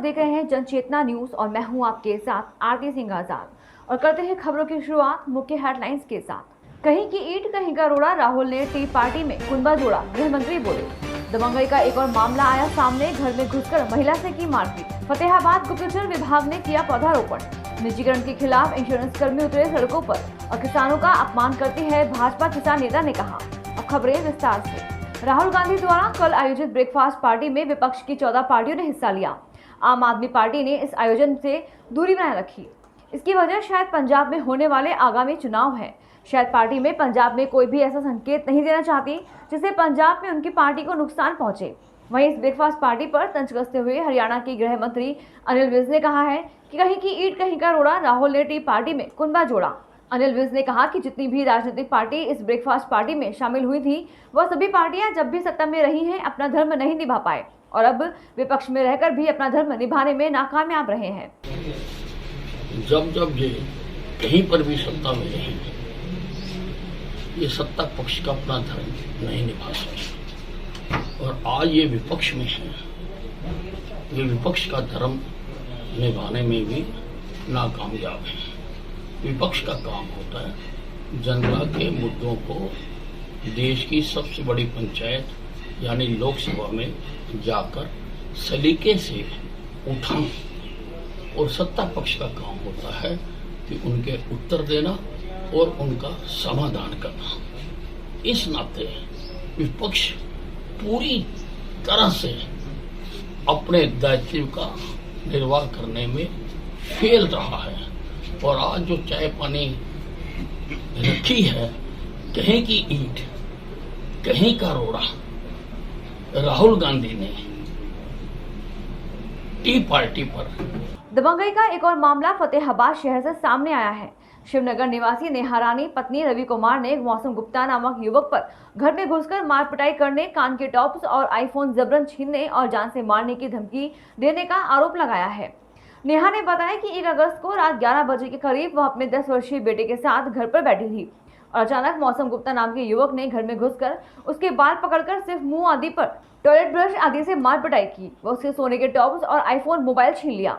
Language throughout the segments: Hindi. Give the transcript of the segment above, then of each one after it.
देख रहे हैं जनचेतना न्यूज और मैं हूं आपके साथ आरती सिंह आजाद और करते हैं खबरों की शुरुआत मुख्य हेडलाइंस के साथ। कहीं की ईंट कहीं का रोड़ा, राहुल ने टी पार्टी में कुनबा जोड़ा, गृह मंत्री बोले। दबंगई का एक और मामला आया सामने, घर में घुसकर महिला से की मारपीट। फतेहाबाद गुप्तचर विभाग ने किया पौधारोपण। निजीकरण के खिलाफ इंश्योरेंस कर्मी उतरे सड़कों पर और किसानों का अपमान करती है भाजपा, किसान नेता ने कहा। अब खबरें विस्तार से। राहुल गांधी द्वारा कल आयोजित ब्रेकफास्ट पार्टी में विपक्ष की 14 पार्टियों ने हिस्सा लिया। आम आदमी पार्टी ने इस आयोजन से दूरी बनाए रखी। इसकी वजह शायद पंजाब में होने वाले आगामी चुनाव है। शायद पार्टी में पंजाब में कोई भी ऐसा संकेत नहीं देना चाहती जिससे पंजाब में उनकी पार्टी को नुकसान पहुंचे। वहीं इस ब्रेकफास्ट पार्टी पर तंज कसते हुए हरियाणा के गृह मंत्री अनिल विज ने कहा है कि कहीं की ईंट कहीं का रोड़ा, राहुल ने टी पार्टी में कुनबा जोड़ा। अनिल विज ने कहा कि जितनी भी राजनीतिक पार्टी इस ब्रेकफास्ट पार्टी में शामिल हुई थी, वह सभी पार्टियां जब भी सत्ता में रही हैं अपना धर्म नहीं निभा पाए और अब विपक्ष में रहकर भी अपना धर्म निभाने में नाकामयाब रहे हैं। जब ये कहीं पर भी सत्ता में रहेंगे, ये सत्ता पक्ष का अपना धर्म नहीं निभा सकते और आज ये विपक्ष में है, ये विपक्ष का धर्म निभाने में भी नाकामयाब है। विपक्ष का काम होता है जनता के मुद्दों को देश की सबसे बड़ी पंचायत यानी लोकसभा में जाकर सलीके से उठाना और सत्ता पक्ष का काम होता है कि उनके उत्तर देना और उनका समाधान करना। इस नाते विपक्ष पूरी तरह से अपने दायित्व का निर्वाह करने में फेल रहा है और आज जो चाय पानी रखी है, कहीं की ईंट कहीं का रोड़ा, राहुल गांधी ने टी पार्टी पर। दबंगई का एक और मामला फतेहाबाद शहर से सामने आया है। शिवनगर निवासी नेहा रानी पत्नी रवि कुमार ने मौसम गुप्ता नामक युवक पर घर में घुसकर मार पिटाई करने, कान के टॉप्स और आईफोन जबरन छीनने और जान से मारने की धमकी देने का आरोप लगाया है। नेहा ने बताया कि 1 अगस्त को रात 11 बजे के करीब वह अपने 10 वर्षीय बेटे के साथ घर पर बैठी थी और अचानक मौसम गुप्ता नाम के युवक ने घर में घुसकर उसके बाल पकड़कर सिर्फ मुंह आदि पर टॉयलेट ब्रश आदि से मार पिटाई की। वह उसके सोने के टॉप्स और आईफोन मोबाइल छीन लिया।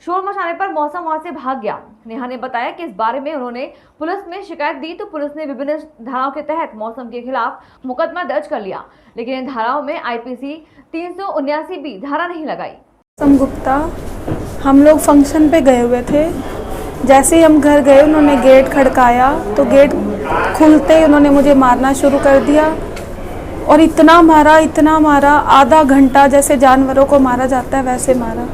शोर मचाने पर मौसम वहां से भाग गया। नेहा ने बताया कि इस बारे में उन्होंने पुलिस में शिकायत दी तो पुलिस ने विभिन्न धाराओं के तहत मौसम के खिलाफ मुकदमा दर्ज कर लिया, लेकिन इन धाराओं में IPC 379B धारा नहीं लगाई। मौसम गुप्ता, हम लोग फंक्शन पे गए हुए थे। जैसे ही हम घर गए, उन्होंने गेट खड़काया तो गेट खुलते ही उन्होंने मुझे मारना शुरू कर दिया और इतना मारा, आधा घंटा जैसे जानवरों को मारा जाता है वैसे मारा।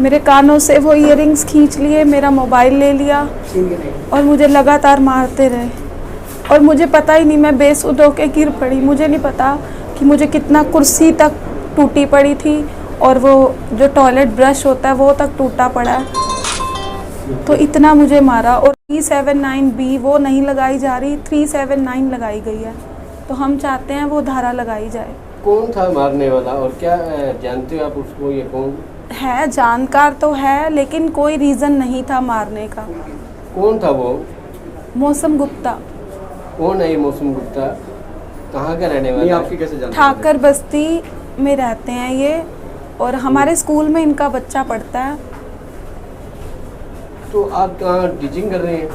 मेरे कानों से वो इयररिंग्स खींच लिए, मेरा मोबाइल ले लिया और मुझे लगातार मारते रहे और मुझे पता ही नहीं, मैं बेसुध होकर गिर पड़ी। मुझे नहीं पता कि मुझे कितना, कुर्सी तक टूटी पड़ी थी और वो जो टॉयलेट ब्रश होता है वो तक टूटा पड़ा है। तो इतना मुझे मारा और 379B वो नहीं लगाई जा रही, 379 लगाई गई है। तो हम चाहते हैं वो धारा लगाई जाए। कौन था मारने वाला और क्या जानते हो आप उसको? ये कौन है? जानकार तो है लेकिन कोई रीज़न नहीं था मारने का। कौन था वो? मौसम गुप्ता। कौन है ये मौसम गुप्ता? कहाँ का रहने वाला? आपकी कैसे जानते? ठाकर बस्ती में रहते हैं ये और हमारे स्कूल में इनका बच्चा पढ़ता है। तो आप कहाँ टीचिंग कर रहे हैं?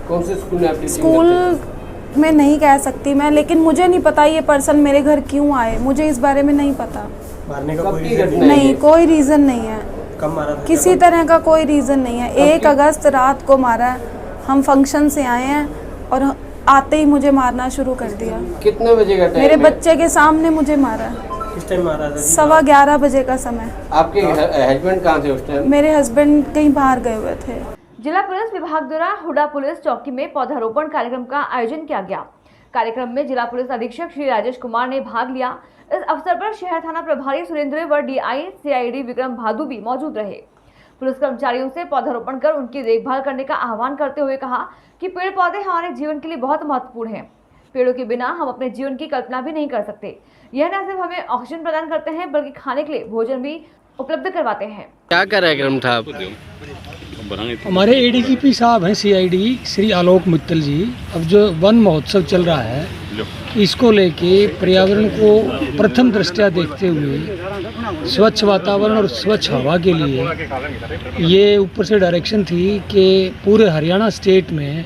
कौन से स्कूल में आप टीचिंग स्कूल करते हैं? में नहीं कह सकती मैं, लेकिन मुझे नहीं पता ये पर्सन मेरे घर क्यों आए, मुझे इस बारे में नहीं पता। मारने का कोई रीजन नहीं, कोई रीज़न नहीं है। कब मारा था? किसी तरह का कोई रीज़न नहीं है। 1 अगस्त रात को मारा है। हम फंक्शन से आए हैं और आते ही मुझे मारना शुरू कर दिया। कितने बजे का टाइम? मेरे बच्चे के सामने मुझे मारा है। किस टाइम मारा था? 11:15 बजे का समय। आपके हस्बैंड कहाँ थे उस टाइम? मेरे हस्बैंड कहीं बाहर गए हुए थे। जिला पुलिस विभाग द्वारा हुडा पुलिस चौकी में पौधारोपण कार्यक्रम का आयोजन किया गया। कार्यक्रम में जिला पुलिस अधीक्षक श्री राजेश कुमार ने भाग लिया। इस अवसर पर शहर थाना प्रभारी सुरेंद्र व DI CID विक्रम भादु भी मौजूद रहे। पुलिस कर्मचारियों से पौधारोपण कर उनकी देखभाल करने का आह्वान करते हुए कहा कि पेड़ पौधे हमारे जीवन के लिए बहुत महत्वपूर्ण हैं। पेड़ों के बिना हम अपने जीवन की कल्पना भी नहीं कर सकते। यह न सिर्फ हमें ऑक्सीजन प्रदान करते हैं बल्कि खाने के लिए भोजन भी उपलब्ध करवाते हैं। क्या कार्यक्रम था? हमारे ADGP साहब हैं CID श्री आलोक मित्तल जी। अब जो वन महोत्सव चल रहा है, इसको लेके पर्यावरण को प्रथम दृष्टया देखते हुए स्वच्छ वातावरण और स्वच्छ हवा के लिए ये ऊपर से डायरेक्शन थी कि पूरे हरियाणा स्टेट में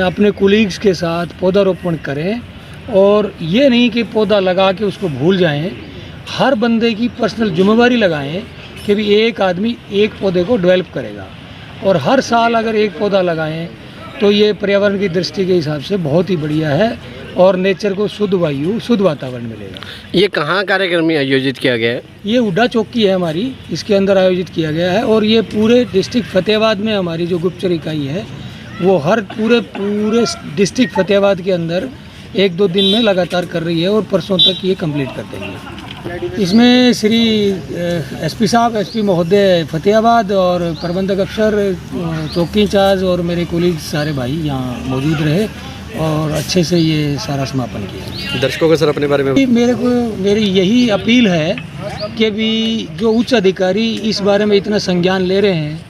अपने कुलीग्स के साथ पौधारोपण करें, और ये नहीं कि पौधा लगा के उसको भूल जाएं। हर बंदे की पर्सनल जिम्मेवारी लगाएं कि भी एक आदमी एक पौधे को डेवलप करेगा, और हर साल अगर एक पौधा लगाएं तो ये पर्यावरण की दृष्टि के हिसाब से बहुत ही बढ़िया है, और नेचर को शुद्ध वायु, शुद्ध वातावरण मिलेगा। ये कहाँ कार्यक्रम में आयोजित किया गया है? ये उड्डा चौकी है हमारी, इसके अंदर आयोजित किया गया है, और ये पूरे डिस्ट्रिक्ट फतेहाबाद में हमारी जो गुप्तचर इकाई है वो हर पूरे डिस्ट्रिक्ट फतेहाबाद के अंदर 1-2 दिन में लगातार कर रही है, और परसों तक ये कंप्लीट कर देंगे। इसमें श्री एसपी साहब, एसपी महोदय फतेहाबाद और प्रबंधक अफसर, चौकी इंचार्ज और मेरे कोलीग्स सारे भाई यहाँ मौजूद रहे और अच्छे से ये सारा समापन किया। दर्शकों को सर अपने बारे में मेरी यही अपील है कि भी जो उच्च अधिकारी इस बारे में इतना संज्ञान ले रहे हैं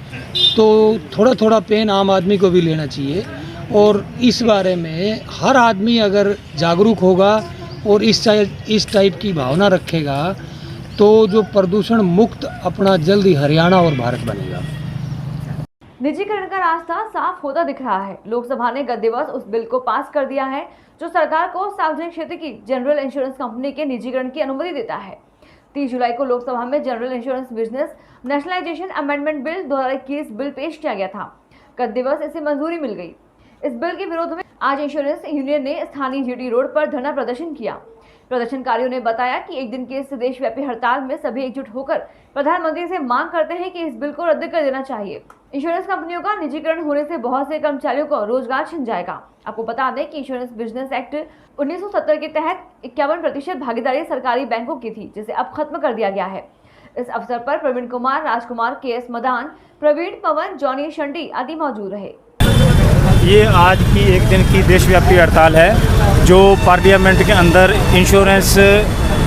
तो थोड़ा थोड़ा पेन आम आदमी को भी लेना चाहिए, और इस बारे में हर आदमी अगर जागरूक होगा और इस टाइप की भावना रखेगा तो जो प्रदूषण मुक्त अपना जल्द ही हरियाणा और भारत बनेगा। निजीकरण का रास्ता साफ होता दिख रहा है। लोकसभा ने गत दिवस उस बिल को पास कर दिया है जो सरकार को सार्वजनिक क्षेत्र की जनरल इंश्योरेंस कंपनी के निजीकरण की अनुमति देता है। 30 जुलाई को लोकसभा में general insurance business nationalisation amendment bill 2021 bill पेश किया गया था। गत दिवस इसे मंजूरी मिल गई। इस बिल के विरोध में आज इंश्योरेंस यूनियन ने स्थानीय जीटी रोड पर धरना प्रदर्शन किया। प्रदर्शनकारियों ने बताया कि एक दिन के इस देशव्यापी हड़ताल में सभी एकजुट होकर प्रधानमंत्री से मांग करते हैं कि इस बिल को रद्द कर देना चाहिए। इंश्योरेंस कंपनियों का निजीकरण होने से बहुत से कर्मचारियों को रोजगार छिन जाएगा। आपको बता दें कि इंश्योरेंस बिजनेस एक्ट 1970 के तहत 51% भागीदारी सरकारी बैंकों की थी, जिसे अब खत्म कर दिया गया है। इस अवसर पर प्रवीण कुमार, राजकुमार, KS मदान, प्रवीण, पवन, जॉनी शंडी आदि मौजूद रहे। ये आज की एक दिन की देशव्यापी हड़ताल है जो पार्लियामेंट के अंदर इंश्योरेंस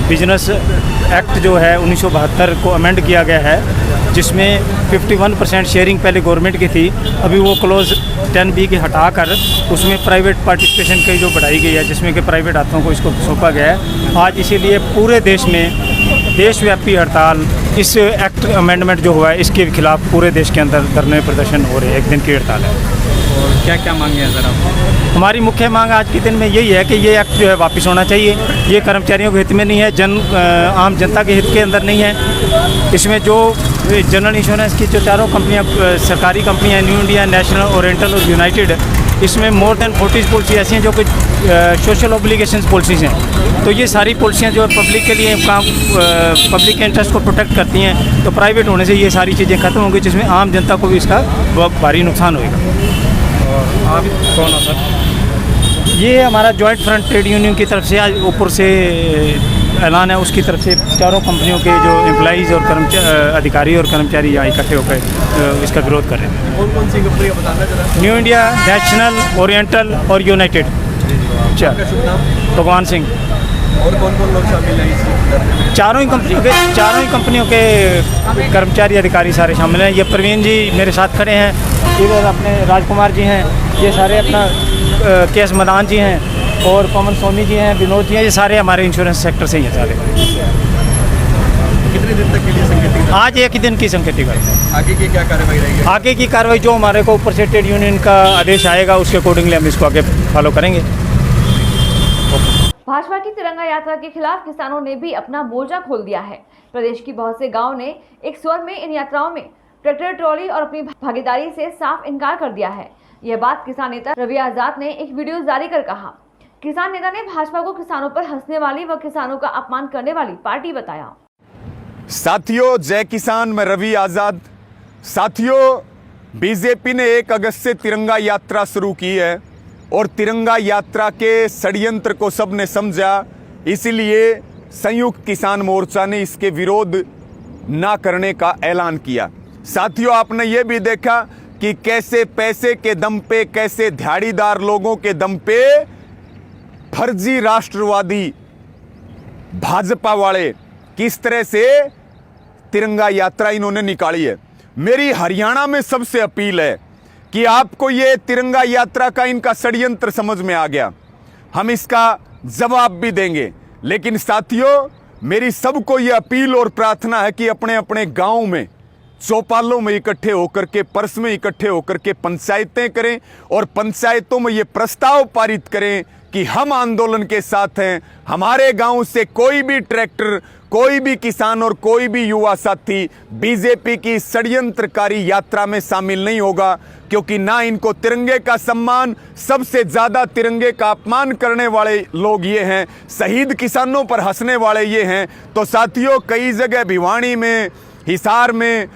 बिजनेस एक्ट जो है 1972 को अमेंड किया गया है, जिसमें 51% शेयरिंग पहले गवर्नमेंट की थी, अभी वो क्लोज 10B की हटाकर उसमें प्राइवेट पार्टिसिपेशन की जो बढ़ाई गई है, जिसमें कि प्राइवेट हाथों को इसको सौंपा गया है। आज इसीलिए पूरे देश में देशव्यापी हड़ताल, इस एक्ट अमेंडमेंट जो हुआ है इसके खिलाफ पूरे देश के अंदर धरने प्रदर्शन हो रहे हैं। एक दिन की हड़ताल है। और क्या क्या मांगे हैं सर आप? हमारी मुख्य मांग आज के दिन में यही है कि ये एक्ट जो है वापस होना चाहिए। ये कर्मचारियों के हित में नहीं है, आम जनता के हित के अंदर नहीं है। इसमें जो जनरल इंश्योरेंस की जो चारों कंपनियां सरकारी कंपनियां, न्यू इंडिया, नेशनल, ओरिएंटल और यूनाइटेड, इसमें मोर देन 40 पॉलिसी ऐसी हैं जो कुछ सोशल ऑब्लिगेशंस पॉलिसीज़ हैं। तो ये सारी पॉलिसियाँ जो पब्लिक के लिए काम, पब्लिक के इंटरेस्ट को प्रोटेक्ट करती हैं, तो प्राइवेट होने से ये सारी चीज़ें खत्म होंगी, जिसमें आम जनता को भी इसका बहुत भारी नुकसान होगा। और आप कौन हो सर? ये हमारा जॉइंट फ्रंट ट्रेड यूनियन की तरफ से आज ऊपर से ऐलान है, उसकी तरफ से चारों कंपनियों के जो एम्प्लॉइज़ और अधिकारी और कर्मचारी यहाँ इकट्ठे होकर इसका विरोध कर रहे हैं। कौन कौन सी कंपनी बताना जरा? न्यू इंडिया, नेशनल, ओरिएंटल और यूनाइटेड। अच्छा, भगवान सिंह। और कौन कौन लोग शामिल हैं इसमें? चारों ही कंपनियों के कर्मचारी अधिकारी सारे शामिल हैं। ये प्रवीण जी मेरे साथ खड़े हैं, इधर अपने राजकुमार जी हैं, ये सारे अपना KS मदान जी हैं, और पवन सोनी जी हैं, विनोद जी हैं, ये सारे हमारे इंश्योरेंस सेक्टर से ही हैं सारे। कितने दिन तक के लिए संगठित? आज एक ही दिन की संगठित है। आगे की क्या कार्रवाई रहेगी? आगे की कार्रवाई जो हमारे को ऊपर से ट्रेड यूनियन का आदेश आएगा उसके अकॉर्डिंगली हम इसको आगे फॉलो करेंगे। भाजपा की तिरंगा यात्रा के खिलाफ किसानों ने भी अपना मोर्चा खोल दिया है। प्रदेश की बहुत से गांव ने एक स्वर में इन यात्राओं में ट्रैक्टर ट्रॉली और अपनी भागीदारी से साफ इनकार कर दिया है। यह बात किसान नेता रवि आजाद ने एक वीडियो जारी कर कहा। किसान नेता ने भाजपा को किसानों पर हंसने वाली व किसानों का अपमान करने वाली पार्टी बताया। साथियों, जय किसान, मैं रवि आजाद। साथियों, बीजेपी ने 1 अगस्त से तिरंगा यात्रा शुरू की है और तिरंगा यात्रा के षड्यंत्र को सबने समझा, इसीलिए संयुक्त किसान मोर्चा ने इसके विरोध ना करने का ऐलान किया। साथियों, आपने ये भी देखा कि कैसे पैसे के दम पे, कैसे दिहाड़ीदार लोगों के दम पे फर्जी राष्ट्रवादी भाजपा वाले किस तरह से तिरंगा यात्रा इन्होंने निकाली है। मेरी हरियाणा में सबसे अपील है कि आपको ये तिरंगा यात्रा का इनका षड्यंत्र समझ में आ गया, हम इसका जवाब भी देंगे। लेकिन साथियों, मेरी सबको ये अपील और प्रार्थना है कि अपने अपने गांव में चौपालों में इकट्ठे होकर के, पर्स में इकट्ठे होकर के पंचायतें करें और पंचायतों में ये प्रस्ताव पारित करें कि हम आंदोलन के साथ हैं। हमारे गांव से कोई भी ट्रैक्टर, कोई भी किसान और कोई भी युवा साथी बीजेपी की षड्यंत्रकारी यात्रा में शामिल नहीं होगा, क्योंकि ना इनको तिरंगे का सम्मान, सबसे ज्यादा तिरंगे का अपमान करने वाले लोग ये हैं, शहीद किसानों पर हंसने वाले ये हैं। तो साथियों, कई जगह भिवानी में, हिसार में,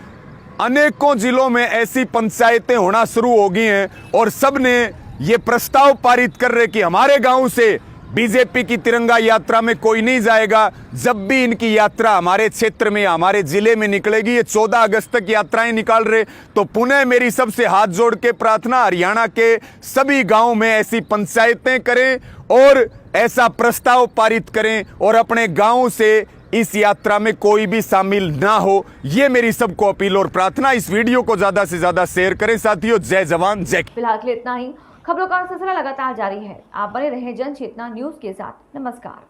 अनेकों जिलों में ऐसी पंचायतें होना शुरू हो गई हैं और सब ने ये प्रस्ताव पारित कर रहे कि हमारे गांव से बीजेपी की तिरंगा यात्रा में कोई नहीं जाएगा। जब भी इनकी यात्रा हमारे क्षेत्र में, हमारे जिले में निकलेगी, ये 14 अगस्त तक यात्राएं निकाल रहे, तो पुनः मेरी सबसे हाथ जोड़ के प्रार्थना, हरियाणा के सभी गांव में ऐसी पंचायतें करें और ऐसा प्रस्ताव पारित करें और अपने गांव से इस यात्रा में कोई भी शामिल ना हो। ये मेरी सबको अपील और प्रार्थना। इस वीडियो को ज्यादा से ज्यादा शेयर करें। साथियों, जय जवान जय। फिलहाल के लिए इतना ही। खबरों का सिलसिला लगातार जारी है। आप बने रहें जन चेतना न्यूज के साथ। नमस्कार।